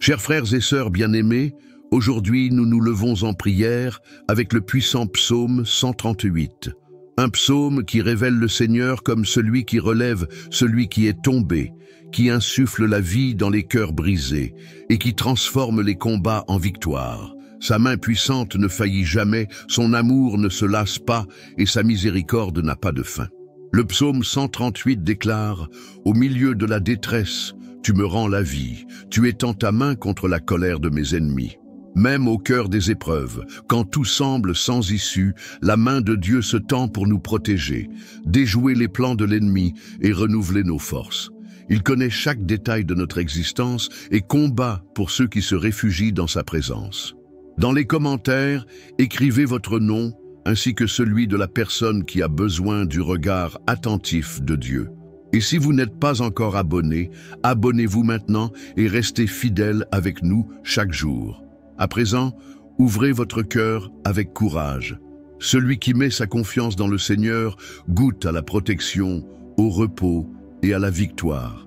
Chers frères et sœurs bien-aimés, aujourd'hui nous nous levons en prière avec le puissant psaume 138. Un psaume qui révèle le Seigneur comme celui qui relève celui qui est tombé, qui insuffle la vie dans les cœurs brisés et qui transforme les combats en victoire. Sa main puissante ne faillit jamais, son amour ne se lasse pas et sa miséricorde n'a pas de fin. Le psaume 138 déclare « Au milieu de la détresse, tu me rends la vie, tu étends ta main contre la colère de mes ennemis. » Même au cœur des épreuves, quand tout semble sans issue, la main de Dieu se tend pour nous protéger, déjouer les plans de l'ennemi et renouveler nos forces. Il connaît chaque détail de notre existence et combat pour ceux qui se réfugient dans sa présence. Dans les commentaires, écrivez votre nom ainsi que celui de la personne qui a besoin du regard attentif de Dieu. Et si vous n'êtes pas encore abonné, abonnez-vous maintenant et restez fidèles avec nous chaque jour. À présent, ouvrez votre cœur avec courage. Celui qui met sa confiance dans le Seigneur goûte à la protection, au repos et à la victoire.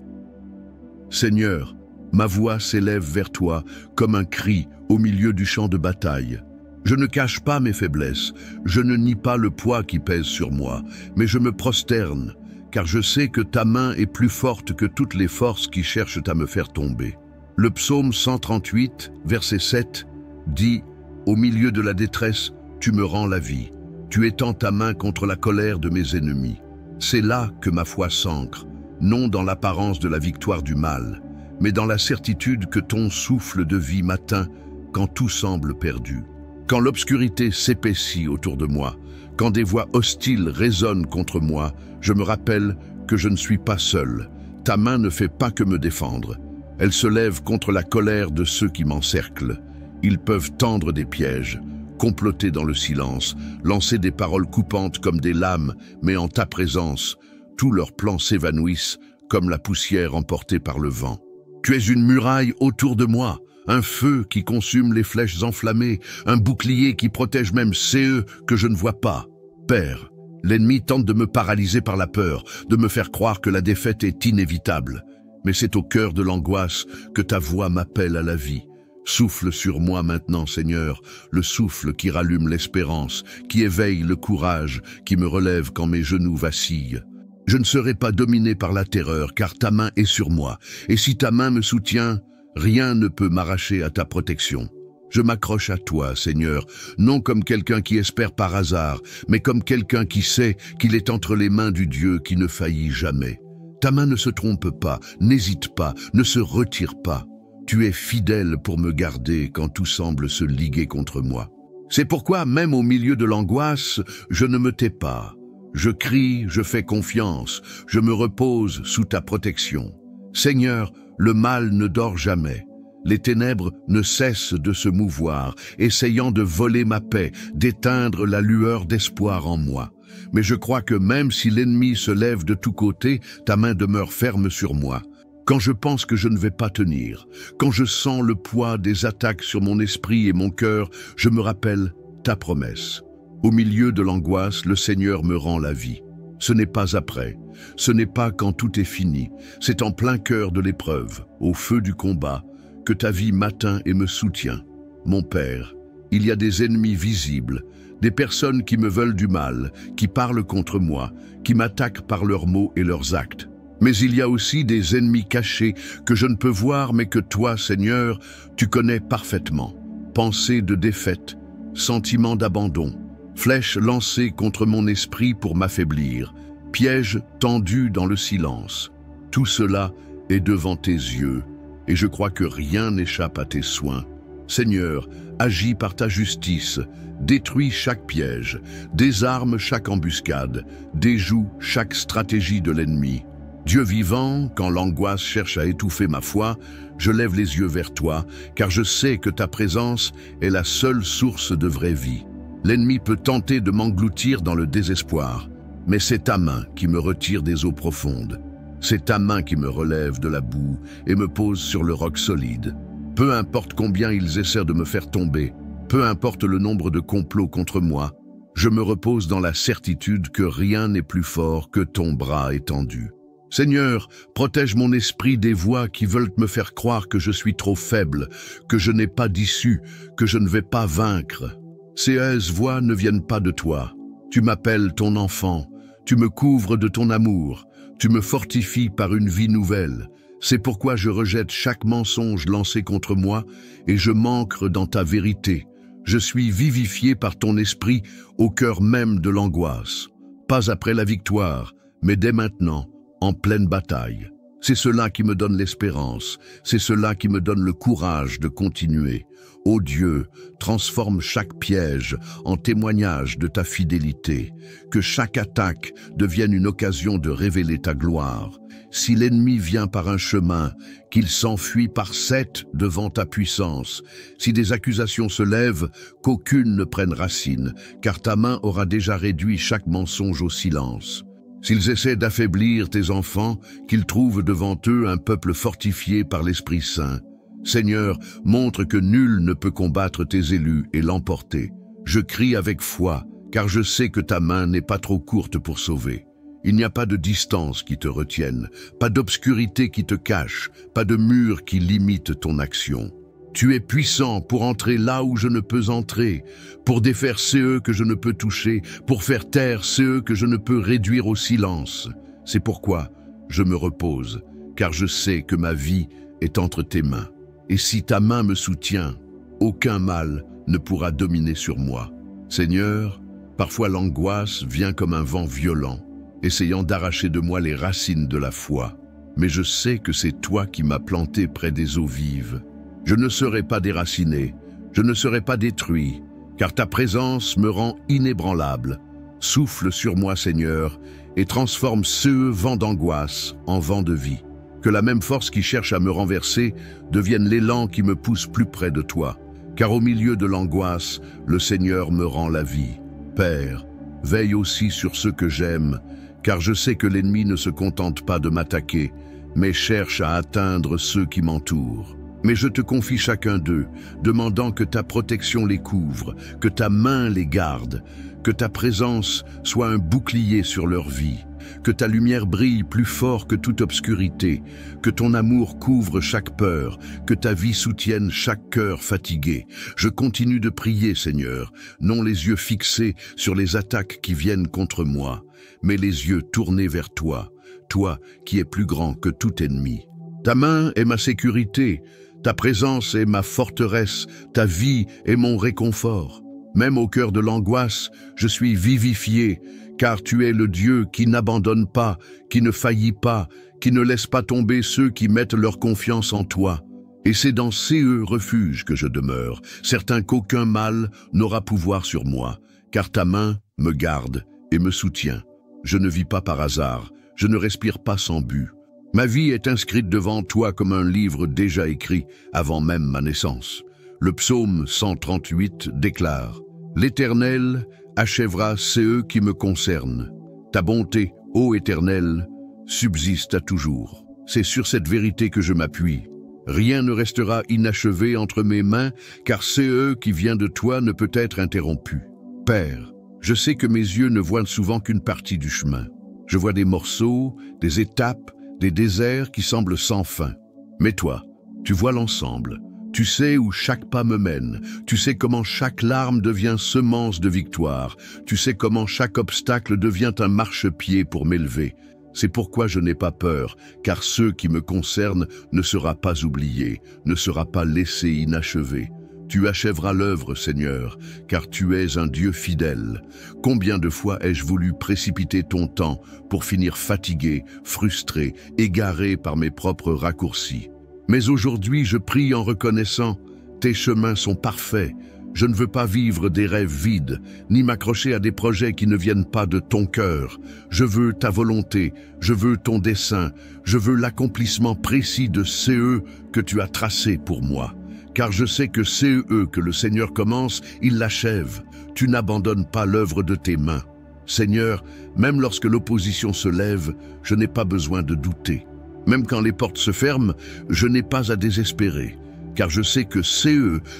Seigneur, ma voix s'élève vers toi comme un cri au milieu du champ de bataille. Je ne cache pas mes faiblesses, je ne nie pas le poids qui pèse sur moi, mais je me prosterne, car je sais que ta main est plus forte que toutes les forces qui cherchent à me faire tomber. Le psaume 138, verset 7, dit « Au milieu de la détresse, tu me rends la vie. Tu étends ta main contre la colère de mes ennemis. » C'est là que ma foi s'ancre, non dans l'apparence de la victoire du mal, mais dans la certitude que ton souffle de vie m'atteint quand tout semble perdu. Quand l'obscurité s'épaissit autour de moi, quand des voix hostiles résonnent contre moi, je me rappelle que je ne suis pas seul. Ta main ne fait pas que me défendre. Elle se lève contre la colère de ceux qui m'encerclent. Ils peuvent tendre des pièges, comploter dans le silence, lancer des paroles coupantes comme des lames, mais en ta présence, tous leurs plans s'évanouissent comme la poussière emportée par le vent. Tu es une muraille autour de moi, un feu qui consume les flèches enflammées, un bouclier qui protège même ceux que je ne vois pas. Père, l'ennemi tente de me paralyser par la peur, de me faire croire que la défaite est inévitable. Mais c'est au cœur de l'angoisse que ta voix m'appelle à la vie. Souffle sur moi maintenant, Seigneur, le souffle qui rallume l'espérance, qui éveille le courage, qui me relève quand mes genoux vacillent. Je ne serai pas dominé par la terreur, car ta main est sur moi. Et si ta main me soutient, rien ne peut m'arracher à ta protection. Je m'accroche à toi, Seigneur, non comme quelqu'un qui espère par hasard, mais comme quelqu'un qui sait qu'il est entre les mains du Dieu qui ne faillit jamais. Ta main ne se trompe pas, n'hésite pas, ne se retire pas. Tu es fidèle pour me garder quand tout semble se liguer contre moi. C'est pourquoi, même au milieu de l'angoisse, je ne me tais pas. Je crie, je fais confiance, je me repose sous ta protection. Seigneur, le mal ne dort jamais. Les ténèbres ne cessent de se mouvoir, essayant de voler ma paix, d'éteindre la lueur d'espoir en moi. Mais je crois que même si l'ennemi se lève de tous côtés, ta main demeure ferme sur moi. Quand je pense que je ne vais pas tenir, quand je sens le poids des attaques sur mon esprit et mon cœur, je me rappelle ta promesse. Au milieu de l'angoisse, le Seigneur me rend la vie. Ce n'est pas après, ce n'est pas quand tout est fini, c'est en plein cœur de l'épreuve, au feu du combat, que ta vie m'atteint et me soutient. Mon Père, il y a des ennemis visibles, des personnes qui me veulent du mal, qui parlent contre moi, qui m'attaquent par leurs mots et leurs actes. Mais il y a aussi des ennemis cachés que je ne peux voir mais que toi, Seigneur, tu connais parfaitement. Pensées de défaite, sentiments d'abandon, flèches lancées contre mon esprit pour m'affaiblir, pièges tendus dans le silence. Tout cela est devant tes yeux, et je crois que rien n'échappe à tes soins. Seigneur, agis par ta justice, détruis chaque piège, désarme chaque embuscade, déjoue chaque stratégie de l'ennemi. Dieu vivant, quand l'angoisse cherche à étouffer ma foi, je lève les yeux vers toi, car je sais que ta présence est la seule source de vraie vie. L'ennemi peut tenter de m'engloutir dans le désespoir, mais c'est ta main qui me retire des eaux profondes. C'est ta main qui me relève de la boue et me pose sur le roc solide. Peu importe combien ils essaient de me faire tomber, peu importe le nombre de complots contre moi, je me repose dans la certitude que rien n'est plus fort que ton bras étendu. Seigneur, protège mon esprit des voix qui veulent me faire croire que je suis trop faible, que je n'ai pas d'issue, que je ne vais pas vaincre. Ces voix ne viennent pas de toi. Tu m'appelles ton enfant, tu me couvres de ton amour, tu me fortifies par une vie nouvelle. C'est pourquoi je rejette chaque mensonge lancé contre moi et je m'ancre dans ta vérité. Je suis vivifié par ton esprit au cœur même de l'angoisse. Pas après la victoire, mais dès maintenant, en pleine bataille. C'est cela qui me donne l'espérance, c'est cela qui me donne le courage de continuer. Ô Dieu, transforme chaque piège en témoignage de ta fidélité, que chaque attaque devienne une occasion de révéler ta gloire. Si l'ennemi vient par un chemin, qu'il s'enfuit par 7 devant ta puissance. Si des accusations se lèvent, qu'aucune ne prenne racine, car ta main aura déjà réduit chaque mensonge au silence. S'ils essaient d'affaiblir tes enfants, qu'ils trouvent devant eux un peuple fortifié par l'Esprit Saint. Seigneur, montre que nul ne peut combattre tes élus et l'emporter. Je crie avec foi, car je sais que ta main n'est pas trop courte pour sauver. Il n'y a pas de distance qui te retienne, pas d'obscurité qui te cache, pas de mur qui limite ton action. Tu es puissant pour entrer là où je ne peux entrer, pour défaire ceux que je ne peux toucher, pour faire taire ceux que je ne peux réduire au silence. C'est pourquoi je me repose, car je sais que ma vie est entre tes mains. Et si ta main me soutient, aucun mal ne pourra dominer sur moi. Seigneur, parfois l'angoisse vient comme un vent violent, essayant d'arracher de moi les racines de la foi. Mais je sais que c'est toi qui m'as planté près des eaux vives. Je ne serai pas déraciné, je ne serai pas détruit, car ta présence me rend inébranlable. Souffle sur moi, Seigneur, et transforme ce vent d'angoisse en vent de vie. Que la même force qui cherche à me renverser devienne l'élan qui me pousse plus près de toi. Car au milieu de l'angoisse, le Seigneur me rend la vie. Père, veille aussi sur ceux que j'aime, car je sais que l'ennemi ne se contente pas de m'attaquer, mais cherche à atteindre ceux qui m'entourent. Mais je te confie chacun d'eux, demandant que ta protection les couvre, que ta main les garde, que ta présence soit un bouclier sur leur vie, que ta lumière brille plus fort que toute obscurité, que ton amour couvre chaque peur, que ta vie soutienne chaque cœur fatigué. Je continue de prier, Seigneur, non les yeux fixés sur les attaques qui viennent contre moi, mais les yeux tournés vers toi, toi qui es plus grand que tout ennemi. Ta main est ma sécurité, ta présence est ma forteresse, ta vie est mon réconfort. Même au cœur de l'angoisse, je suis vivifié, car tu es le Dieu qui n'abandonne pas, qui ne faillit pas, qui ne laisse pas tomber ceux qui mettent leur confiance en toi. Et c'est dans ces refuges que je demeure, certain qu'aucun mal n'aura pouvoir sur moi, car ta main me garde et me soutient. Je ne vis pas par hasard, je ne respire pas sans but. Ma vie est inscrite devant toi comme un livre déjà écrit avant même ma naissance. Le psaume 138 déclare « L'Éternel achèvera ceux qui me concernent. Ta bonté, ô Éternel, subsiste à toujours. » C'est sur cette vérité que je m'appuie. Rien ne restera inachevé entre mes mains, car ce qui vient de toi ne peut être interrompu. Père, je sais que mes yeux ne voient souvent qu'une partie du chemin. Je vois des morceaux, des étapes, des déserts qui semblent sans fin. Mais toi, tu vois l'ensemble. Tu sais où chaque pas me mène. Tu sais comment chaque larme devient semence de victoire. Tu sais comment chaque obstacle devient un marchepied pour m'élever. C'est pourquoi je n'ai pas peur, car ce qui me concerne ne sera pas oublié, ne sera pas laissé inachevé. Tu achèveras l'œuvre, Seigneur, car tu es un Dieu fidèle. Combien de fois ai-je voulu précipiter ton temps pour finir fatigué, frustré, égaré par mes propres raccourcis. Mais aujourd'hui, je prie en reconnaissant, tes chemins sont parfaits. Je ne veux pas vivre des rêves vides, ni m'accrocher à des projets qui ne viennent pas de ton cœur. Je veux ta volonté, je veux ton dessein, je veux l'accomplissement précis de ce que tu as tracé pour moi. Car je sais que c'est que le Seigneur commence, il l'achève. Tu n'abandonnes pas l'œuvre de tes mains. Seigneur, même lorsque l'opposition se lève, je n'ai pas besoin de douter. Même quand les portes se ferment, je n'ai pas à désespérer. Car je sais que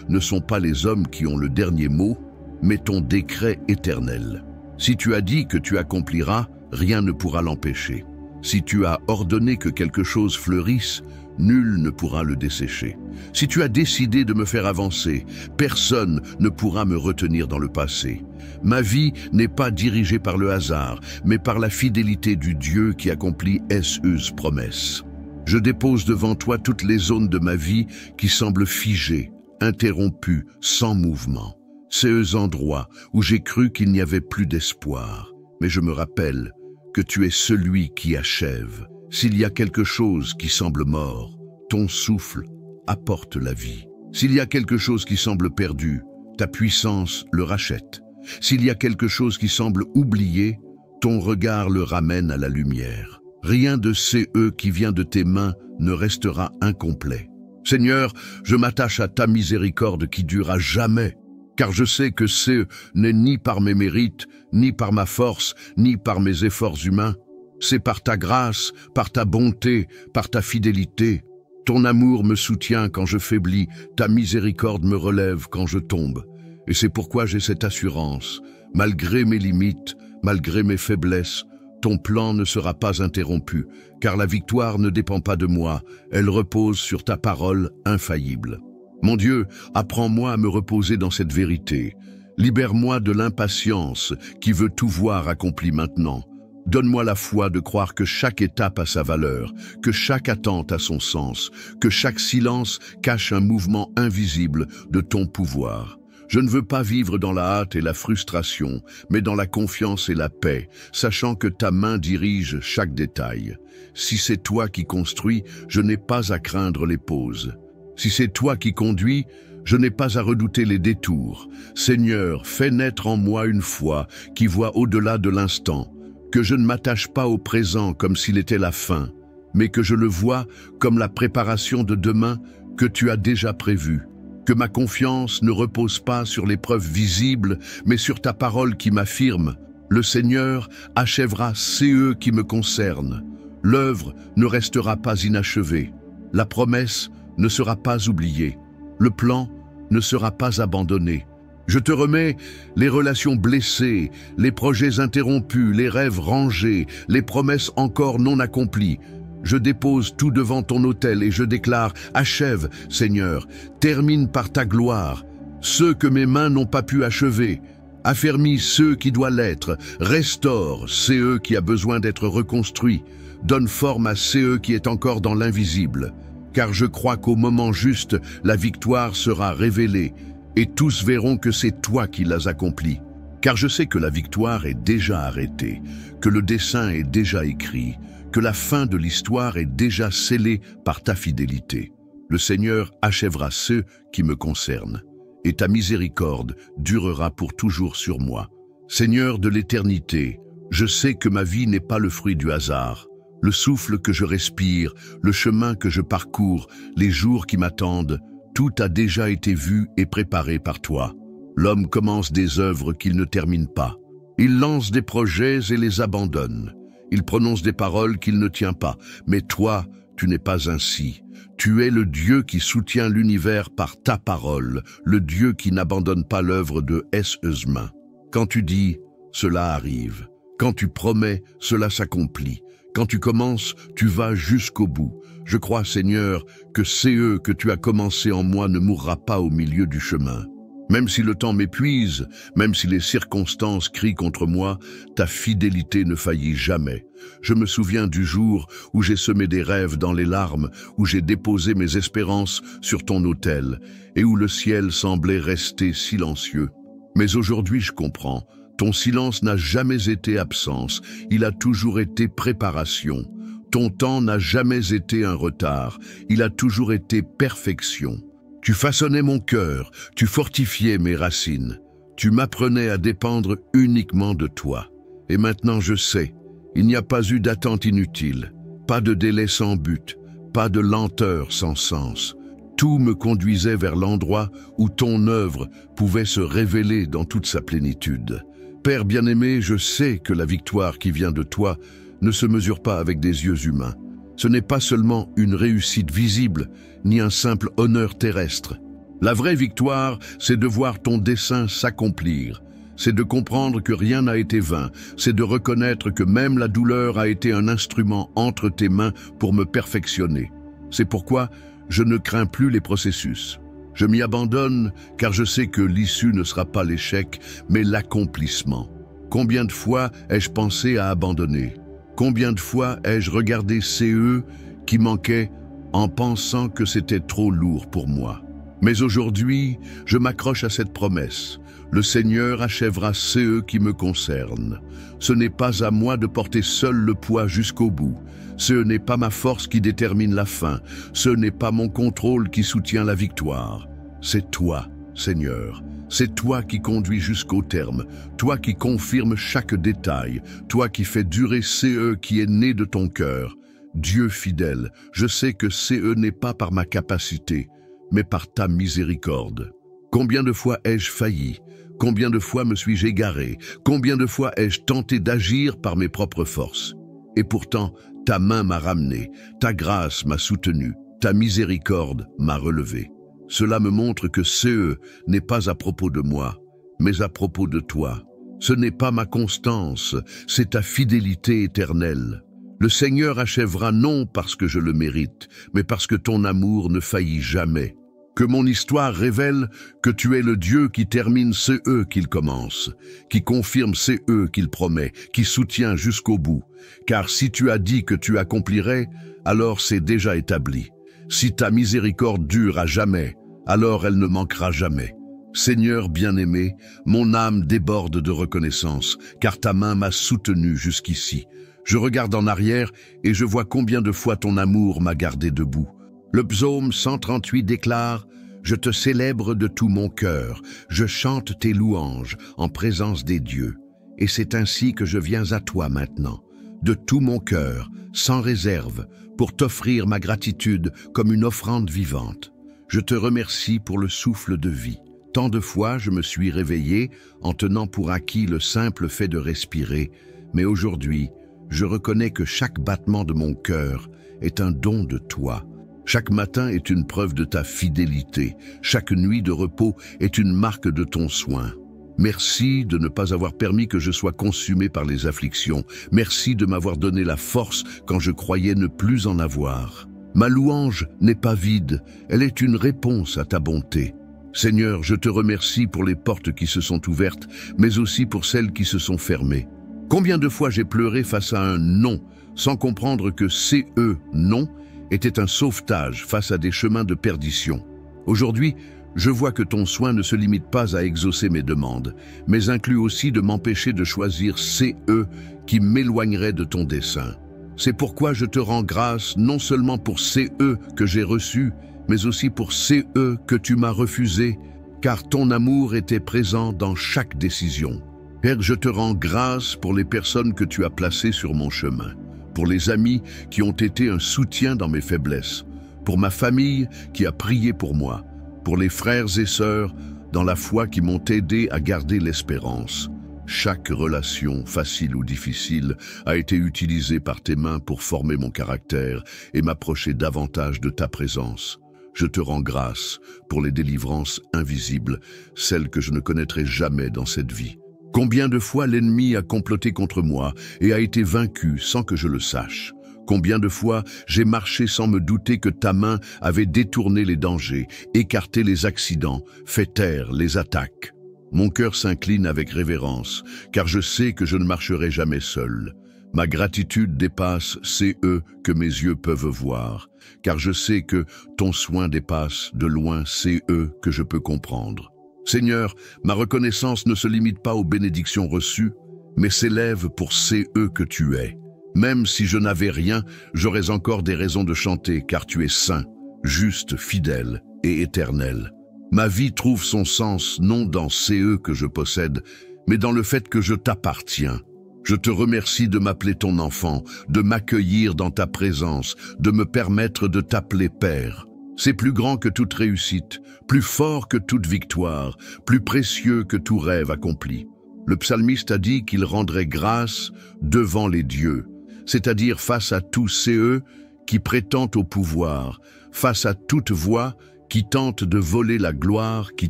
ne sont pas les hommes qui ont le dernier mot, mais ton décret éternel. Si tu as dit que tu accompliras, rien ne pourra l'empêcher. Si tu as ordonné que quelque chose fleurisse, nul ne pourra le dessécher. Si tu as décidé de me faire avancer, personne ne pourra me retenir dans le passé. Ma vie n'est pas dirigée par le hasard, mais par la fidélité du Dieu qui accomplit ses promesses. Je dépose devant toi toutes les zones de ma vie qui semblent figées, interrompues, sans mouvement. Ces endroits où j'ai cru qu'il n'y avait plus d'espoir. Mais je me rappelle que tu es celui qui achève. S'il y a quelque chose qui semble mort, ton souffle apporte la vie. S'il y a quelque chose qui semble perdu, ta puissance le rachète. S'il y a quelque chose qui semble oublié, ton regard le ramène à la lumière. Rien de ce qui vient de tes mains ne restera incomplet. Seigneur, je m'attache à ta miséricorde qui dure à jamais, car je sais que ce n'est ni par mes mérites, ni par ma force, ni par mes efforts humains. C'est par ta grâce, par ta bonté, par ta fidélité. Ton amour me soutient quand je faiblis, ta miséricorde me relève quand je tombe. Et c'est pourquoi j'ai cette assurance. Malgré mes limites, malgré mes faiblesses, ton plan ne sera pas interrompu, car la victoire ne dépend pas de moi, elle repose sur ta parole infaillible. Mon Dieu, apprends-moi à me reposer dans cette vérité. Libère-moi de l'impatience qui veut tout voir accompli maintenant. Donne-moi la foi de croire que chaque étape a sa valeur, que chaque attente a son sens, que chaque silence cache un mouvement invisible de ton pouvoir. Je ne veux pas vivre dans la hâte et la frustration, mais dans la confiance et la paix, sachant que ta main dirige chaque détail. Si c'est toi qui construis, je n'ai pas à craindre les pauses. Si c'est toi qui conduis, je n'ai pas à redouter les détours. Seigneur, fais naître en moi une foi qui voit au-delà de l'instant, que je ne m'attache pas au présent comme s'il était la fin, mais que je le vois comme la préparation de demain que tu as déjà prévue. Que ma confiance ne repose pas sur les preuves visibles, mais sur ta parole qui m'affirme. Le Seigneur achèvera ce qui me concerne. L'œuvre ne restera pas inachevée. La promesse ne sera pas oubliée. Le plan ne sera pas abandonné. Je te remets les relations blessées, les projets interrompus, les rêves rangés, les promesses encore non accomplies. Je dépose tout devant ton autel et je déclare, achève, Seigneur, termine par ta gloire, ceux que mes mains n'ont pas pu achever, affermis ceux qui doivent l'être, restaure ceux qui a besoin d'être reconstruits, donne forme à ceux qui est encore dans l'invisible, car je crois qu'au moment juste, la victoire sera révélée et tous verront que c'est toi qui l'as accomplie. Car je sais que la victoire est déjà arrêtée, que le dessein est déjà écrit, que la fin de l'histoire est déjà scellée par ta fidélité. Le Seigneur achèvera ceux qui me concernent, et ta miséricorde durera pour toujours sur moi. Seigneur de l'éternité, je sais que ma vie n'est pas le fruit du hasard. Le souffle que je respire, le chemin que je parcours, les jours qui m'attendent, tout a déjà été vu et préparé par toi. L'homme commence des œuvres qu'il ne termine pas. Il lance des projets et les abandonne. Il prononce des paroles qu'il ne tient pas. Mais toi, tu n'es pas ainsi. Tu es le Dieu qui soutient l'univers par ta parole, le Dieu qui n'abandonne pas l'œuvre de ses mains. Quand tu dis, cela arrive. Quand tu promets, cela s'accomplit. Quand tu commences, tu vas jusqu'au bout. Je crois, Seigneur, que ce que tu as commencé en moi ne mourra pas au milieu du chemin. Même si le temps m'épuise, même si les circonstances crient contre moi, ta fidélité ne faillit jamais. Je me souviens du jour où j'ai semé des rêves dans les larmes, où j'ai déposé mes espérances sur ton autel, et où le ciel semblait rester silencieux. Mais aujourd'hui je comprends, ton silence n'a jamais été absence, il a toujours été préparation. Ton temps n'a jamais été un retard, il a toujours été perfection. Tu façonnais mon cœur, tu fortifiais mes racines. Tu m'apprenais à dépendre uniquement de toi. Et maintenant je sais, il n'y a pas eu d'attente inutile, pas de délai sans but, pas de lenteur sans sens. Tout me conduisait vers l'endroit où ton œuvre pouvait se révéler dans toute sa plénitude. Père bien-aimé, je sais que la victoire qui vient de toi ne se mesure pas avec des yeux humains. Ce n'est pas seulement une réussite visible, ni un simple honneur terrestre. La vraie victoire, c'est de voir ton dessein s'accomplir. C'est de comprendre que rien n'a été vain. C'est de reconnaître que même la douleur a été un instrument entre tes mains pour me perfectionner. C'est pourquoi je ne crains plus les processus. Je m'y abandonne car je sais que l'issue ne sera pas l'échec, mais l'accomplissement. Combien de fois ai-je pensé à abandonner? Combien de fois ai-je regardé CE qui manquaient en pensant que c'était trop lourd pour moi? Mais aujourd'hui, je m'accroche à cette promesse. Le Seigneur achèvera CE qui me concerne. Ce n'est pas à moi de porter seul le poids jusqu'au bout. Ce n'est pas ma force qui détermine la fin. Ce n'est pas mon contrôle qui soutient la victoire. C'est toi, Seigneur. C'est toi qui conduis jusqu'au terme. Toi qui confirmes chaque détail. Toi qui fais durer CE qui est né de ton cœur. Dieu fidèle, je sais que CE n'est pas par ma capacité, mais par ta miséricorde. Combien de fois ai-je failli? Combien de fois me suis-je égaré? Combien de fois ai-je tenté d'agir par mes propres forces? Et pourtant, ta main m'a ramené, ta grâce m'a soutenu, ta miséricorde m'a relevé. Cela me montre que CE n'est pas à propos de moi, mais à propos de toi. Ce n'est pas ma constance, c'est ta fidélité éternelle. Le Seigneur achèvera non parce que je le mérite, mais parce que ton amour ne faillit jamais. Que mon histoire révèle que tu es le Dieu qui termine CE qu'il commence, qui confirme CE qu'il promet, qui soutient jusqu'au bout. Car si tu as dit que tu accomplirais, alors c'est déjà établi. Si ta miséricorde dure à jamais, alors elle ne manquera jamais. Seigneur bien-aimé, mon âme déborde de reconnaissance, car ta main m'a soutenu jusqu'ici. Je regarde en arrière et je vois combien de fois ton amour m'a gardé debout. Le psaume 138 déclare « Je te célèbre de tout mon cœur, je chante tes louanges en présence des dieux. Et c'est ainsi que je viens à toi maintenant, de tout mon cœur, sans réserve, pour t'offrir ma gratitude comme une offrande vivante. Je te remercie pour le souffle de vie. Tant de fois je me suis réveillé en tenant pour acquis le simple fait de respirer, mais aujourd'hui, je reconnais que chaque battement de mon cœur est un don de toi. Chaque matin est une preuve de ta fidélité. Chaque nuit de repos est une marque de ton soin. Merci de ne pas avoir permis que je sois consumé par les afflictions. Merci de m'avoir donné la force quand je croyais ne plus en avoir. Ma louange n'est pas vide, elle est une réponse à ta bonté. Seigneur, je te remercie pour les portes qui se sont ouvertes, mais aussi pour celles qui se sont fermées. Combien de fois j'ai pleuré face à un non, sans comprendre que CE, non, était un sauvetage face à des chemins de perdition. Aujourd'hui, je vois que ton soin ne se limite pas à exaucer mes demandes, mais inclut aussi de m'empêcher de choisir CE qui m'éloignerait de ton dessein. C'est pourquoi je te rends grâce non seulement pour CE que j'ai reçu, mais aussi pour CE que tu m'as refusé, car ton amour était présent dans chaque décision. Père, je te rends grâce pour les personnes que tu as placées sur mon chemin, pour les amis qui ont été un soutien dans mes faiblesses, pour ma famille qui a prié pour moi, pour les frères et sœurs dans la foi qui m'ont aidé à garder l'espérance. Chaque relation, facile ou difficile, a été utilisée par tes mains pour former mon caractère et m'approcher davantage de ta présence. Je te rends grâce pour les délivrances invisibles, celles que je ne connaîtrai jamais dans cette vie. Combien de fois l'ennemi a comploté contre moi et a été vaincu sans que je le sache? Combien de fois j'ai marché sans me douter que ta main avait détourné les dangers, écarté les accidents, fait taire les attaques? Mon cœur s'incline avec révérence, car je sais que je ne marcherai jamais seul. Ma gratitude dépasse CE que mes yeux peuvent voir, car je sais que ton soin dépasse de loin CE que je peux comprendre. Seigneur, ma reconnaissance ne se limite pas aux bénédictions reçues, mais s'élève pour CE que tu es. Même si je n'avais rien, j'aurais encore des raisons de chanter, car tu es saint, juste, fidèle et éternel. Ma vie trouve son sens non dans CE que je possède, mais dans le fait que je t'appartiens. Je te remercie de m'appeler ton enfant, de m'accueillir dans ta présence, de me permettre de t'appeler Père. C'est plus grand que toute réussite, plus fort que toute victoire, plus précieux que tout rêve accompli. Le psalmiste a dit qu'il rendrait grâce devant les dieux, c'est-à-dire face à tous CE qui prétendent au pouvoir, face à toute voix qui tente de voler la gloire qui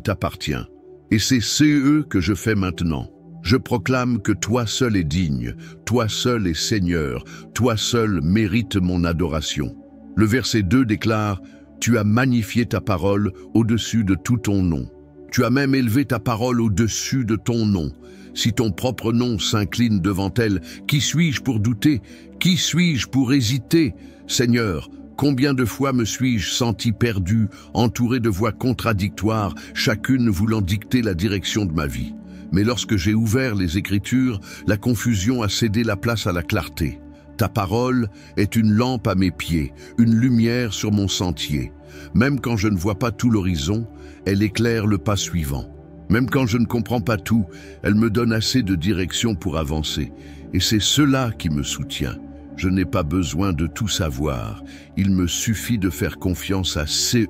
t'appartient. Et c'est CE que je fais maintenant. Je proclame que toi seul es digne, toi seul es Seigneur, toi seul mérites mon adoration. Le verset 2 déclare « Tu as magnifié ta parole au-dessus de tout ton nom. Tu as même élevé ta parole au-dessus de ton nom. Si ton propre nom s'incline devant elle, qui suis-je pour douter? Qui suis-je pour hésiter? Seigneur, combien de fois me suis-je senti perdu, entouré de voix contradictoires, chacune voulant dicter la direction de ma vie? Mais lorsque j'ai ouvert les Écritures, la confusion a cédé la place à la clarté. Ta parole est une lampe à mes pieds, une lumière sur mon sentier. Même quand je ne vois pas tout l'horizon, elle éclaire le pas suivant. Même quand je ne comprends pas tout, elle me donne assez de direction pour avancer. Et c'est cela qui me soutient. Je n'ai pas besoin de tout savoir. Il me suffit de faire confiance à CE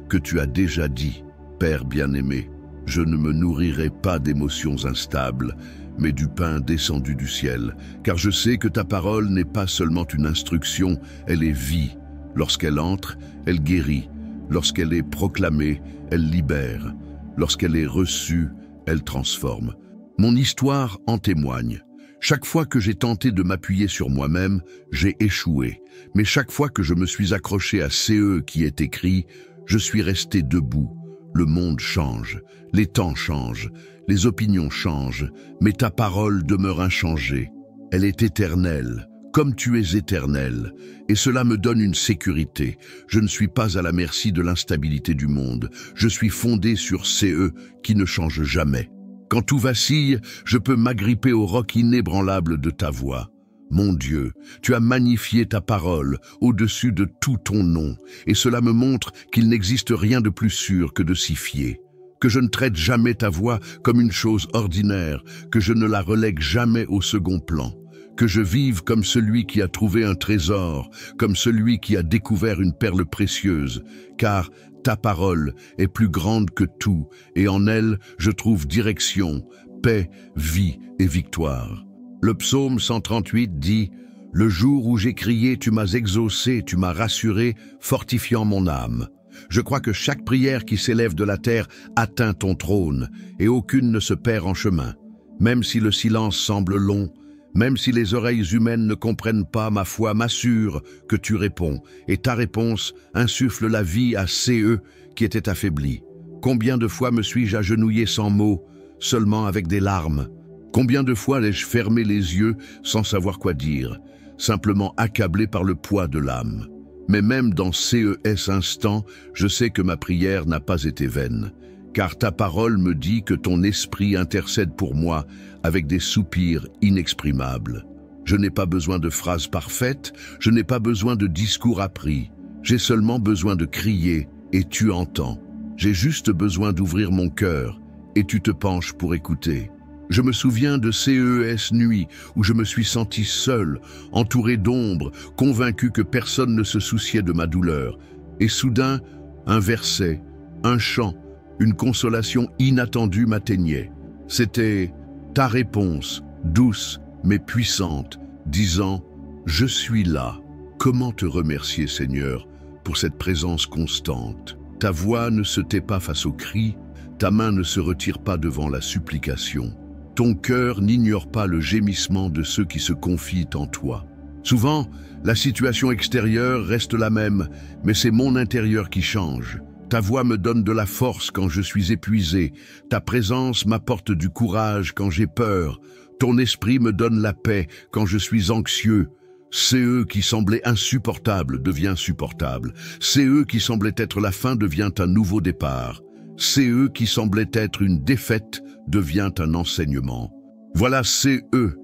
que tu as déjà dit. Père bien-aimé, je ne me nourrirai pas d'émotions instables, mais du pain descendu du ciel, car je sais que ta parole n'est pas seulement une instruction, elle est vie. Lorsqu'elle entre, elle guérit. Lorsqu'elle est proclamée, elle libère. Lorsqu'elle est reçue, elle transforme. Mon histoire en témoigne. Chaque fois que j'ai tenté de m'appuyer sur moi-même, j'ai échoué. Mais chaque fois que je me suis accroché à CE qui est écrit, je suis resté debout. Le monde change, les temps changent, les opinions changent, mais ta parole demeure inchangée. Elle est éternelle, comme tu es éternel, et cela me donne une sécurité. Je ne suis pas à la merci de l'instabilité du monde. Je suis fondé sur CE qui ne change jamais. Quand tout vacille, je peux m'agripper au roc inébranlable de ta voix. Mon Dieu, tu as magnifié ta parole au-dessus de tout ton nom, et cela me montre qu'il n'existe rien de plus sûr que de s'y fier. Que je ne traite jamais ta voix comme une chose ordinaire, que je ne la relègue jamais au second plan. Que je vive comme celui qui a trouvé un trésor, comme celui qui a découvert une perle précieuse, car ta parole est plus grande que tout, et en elle je trouve direction, paix, vie et victoire. Le psaume 138 dit « Le jour où j'ai crié, tu m'as exaucé, tu m'as rassuré, fortifiant mon âme. » Je crois que chaque prière qui s'élève de la terre atteint ton trône, et aucune ne se perd en chemin. Même si le silence semble long, même si les oreilles humaines ne comprennent pas, ma foi m'assure que tu réponds, et ta réponse insuffle la vie à CE qui était affaibli. Combien de fois me suis-je agenouillé sans mots, seulement avec des larmes? Combien de fois l'ai-je fermé les yeux sans savoir quoi dire, simplement accablé par le poids de l'âme? Mais même dans ces instants, je sais que ma prière n'a pas été vaine, car ta parole me dit que ton esprit intercède pour moi avec des soupirs inexprimables. Je n'ai pas besoin de phrases parfaites, je n'ai pas besoin de discours appris. J'ai seulement besoin de crier et tu entends. J'ai juste besoin d'ouvrir mon cœur et tu te penches pour écouter. Je me souviens de CES nuit où je me suis senti seul, entouré d'ombre, convaincu que personne ne se souciait de ma douleur. Et soudain, un verset, un chant, une consolation inattendue m'atteignait. C'était ta réponse, douce mais puissante, disant « Je suis là ». Comment te remercier, Seigneur, pour cette présence constante? Ta voix ne se tait pas face aux cris, ta main ne se retire pas devant la supplication. Ton cœur n'ignore pas le gémissement de ceux qui se confient en toi. Souvent, la situation extérieure reste la même, mais c'est mon intérieur qui change. Ta voix me donne de la force quand je suis épuisé. Ta présence m'apporte du courage quand j'ai peur. Ton esprit me donne la paix quand je suis anxieux. CE qui semblait insupportable devient supportable. CE qui semblait être la fin devient un nouveau départ. CE qui semblait être une défaite devient un enseignement. Voilà CE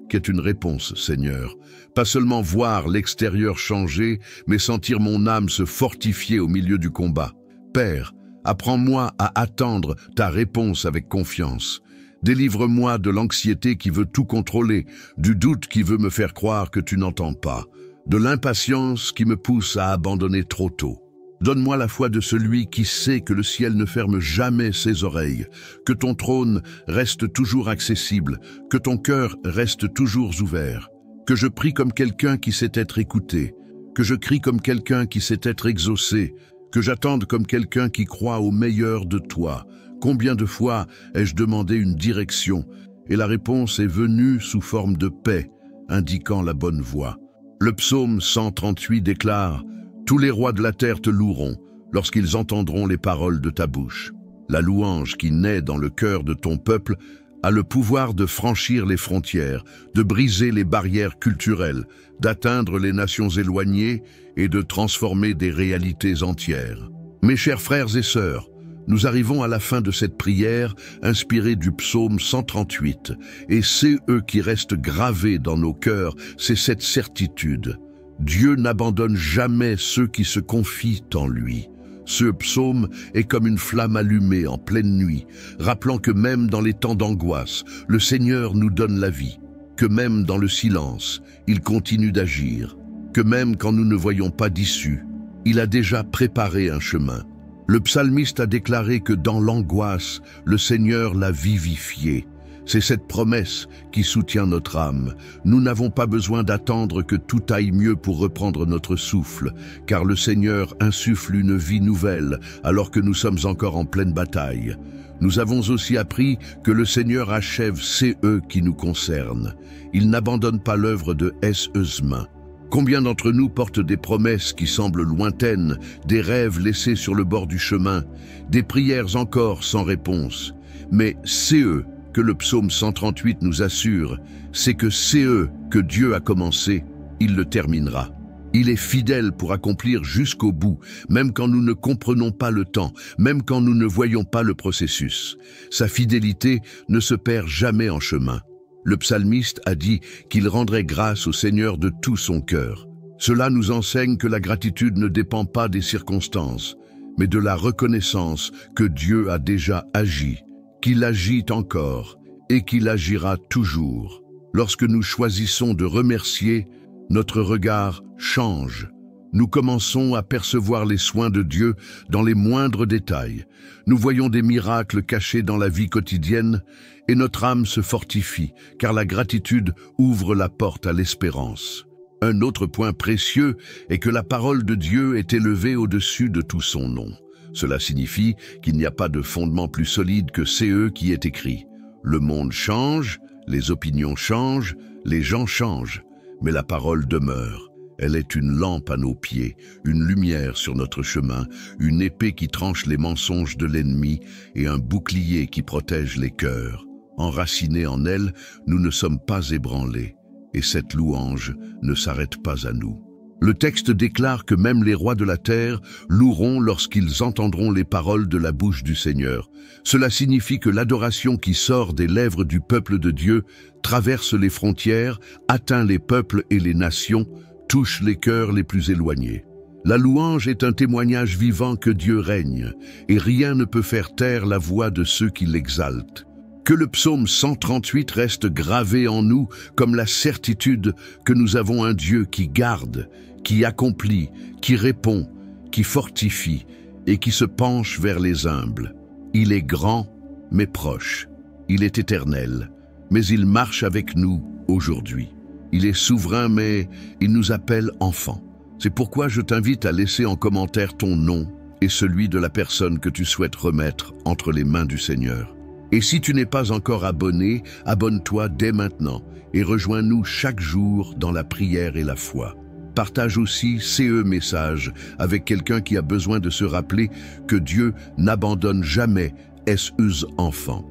qui est une réponse, Seigneur. Pas seulement voir l'extérieur changer, mais sentir mon âme se fortifier au milieu du combat. Père, apprends-moi à attendre ta réponse avec confiance. Délivre-moi de l'anxiété qui veut tout contrôler, du doute qui veut me faire croire que tu n'entends pas, de l'impatience qui me pousse à abandonner trop tôt. Donne-moi la foi de celui qui sait que le ciel ne ferme jamais ses oreilles, que ton trône reste toujours accessible, que ton cœur reste toujours ouvert, que je prie comme quelqu'un qui sait être écouté, que je crie comme quelqu'un qui sait être exaucé, que j'attende comme quelqu'un qui croit au meilleur de toi. Combien de fois ai-je demandé une direction et la réponse est venue sous forme de paix, indiquant la bonne voie. Le psaume 138 déclare « Tous les rois de la terre te loueront lorsqu'ils entendront les paroles de ta bouche ». La louange qui naît dans le cœur de ton peuple a le pouvoir de franchir les frontières, de briser les barrières culturelles, d'atteindre les nations éloignées et de transformer des réalités entières. Mes chers frères et sœurs, nous arrivons à la fin de cette prière inspirée du psaume 138, et c'est eux qui restent gravés dans nos cœurs, c'est cette certitude. Dieu n'abandonne jamais ceux qui se confient en lui. Ce psaume est comme une flamme allumée en pleine nuit, rappelant que même dans les temps d'angoisse, le Seigneur nous donne la vie, que même dans le silence, il continue d'agir, que même quand nous ne voyons pas d'issue, il a déjà préparé un chemin. Le psalmiste a déclaré que dans l'angoisse, le Seigneur l'a vivifié. C'est cette promesse qui soutient notre âme. Nous n'avons pas besoin d'attendre que tout aille mieux pour reprendre notre souffle, car le Seigneur insuffle une vie nouvelle alors que nous sommes encore en pleine bataille. Nous avons aussi appris que le Seigneur achève ces œuvres qui nous concernent. Il n'abandonne pas l'œuvre de ses mains. Combien d'entre nous portent des promesses qui semblent lointaines, des rêves laissés sur le bord du chemin, des prières encore sans réponse? Mais c'est eux que le psaume 138 nous assure, c'est que c'est eux que Dieu a commencé, il le terminera. Il est fidèle pour accomplir jusqu'au bout, même quand nous ne comprenons pas le temps, même quand nous ne voyons pas le processus. Sa fidélité ne se perd jamais en chemin. Le psalmiste a dit qu'il rendrait grâce au Seigneur de tout son cœur. Cela nous enseigne que la gratitude ne dépend pas des circonstances, mais de la reconnaissance que Dieu a déjà agi, qu'il agit encore et qu'il agira toujours. Lorsque nous choisissons de remercier, notre regard change. Nous commençons à percevoir les soins de Dieu dans les moindres détails. Nous voyons des miracles cachés dans la vie quotidienne et notre âme se fortifie, car la gratitude ouvre la porte à l'espérance. Un autre point précieux est que la parole de Dieu est élevée au-dessus de tout son nom. Cela signifie qu'il n'y a pas de fondement plus solide que CE qui est écrit. Le monde change, les opinions changent, les gens changent, mais la parole demeure. Elle est une lampe à nos pieds, une lumière sur notre chemin, une épée qui tranche les mensonges de l'ennemi et un bouclier qui protège les cœurs. Enracinés en elle, nous ne sommes pas ébranlés, et cette louange ne s'arrête pas à nous. Le texte déclare que même les rois de la terre loueront lorsqu'ils entendront les paroles de la bouche du Seigneur. Cela signifie que l'adoration qui sort des lèvres du peuple de Dieu traverse les frontières, atteint les peuples et les nations, touche les cœurs les plus éloignés. La louange est un témoignage vivant que Dieu règne, et rien ne peut faire taire la voix de ceux qui l'exaltent. Que le psaume 138 reste gravé en nous comme la certitude que nous avons un Dieu qui garde, qui accomplit, qui répond, qui fortifie et qui se penche vers les humbles. Il est grand, mais proche. Il est éternel, mais il marche avec nous aujourd'hui. Il est souverain, mais il nous appelle enfants. C'est pourquoi je t'invite à laisser en commentaire ton nom et celui de la personne que tu souhaites remettre entre les mains du Seigneur. Et si tu n'es pas encore abonné, abonne-toi dès maintenant et rejoins-nous chaque jour dans la prière et la foi. Partage aussi ces messages avec quelqu'un qui a besoin de se rappeler que Dieu n'abandonne jamais ses enfants.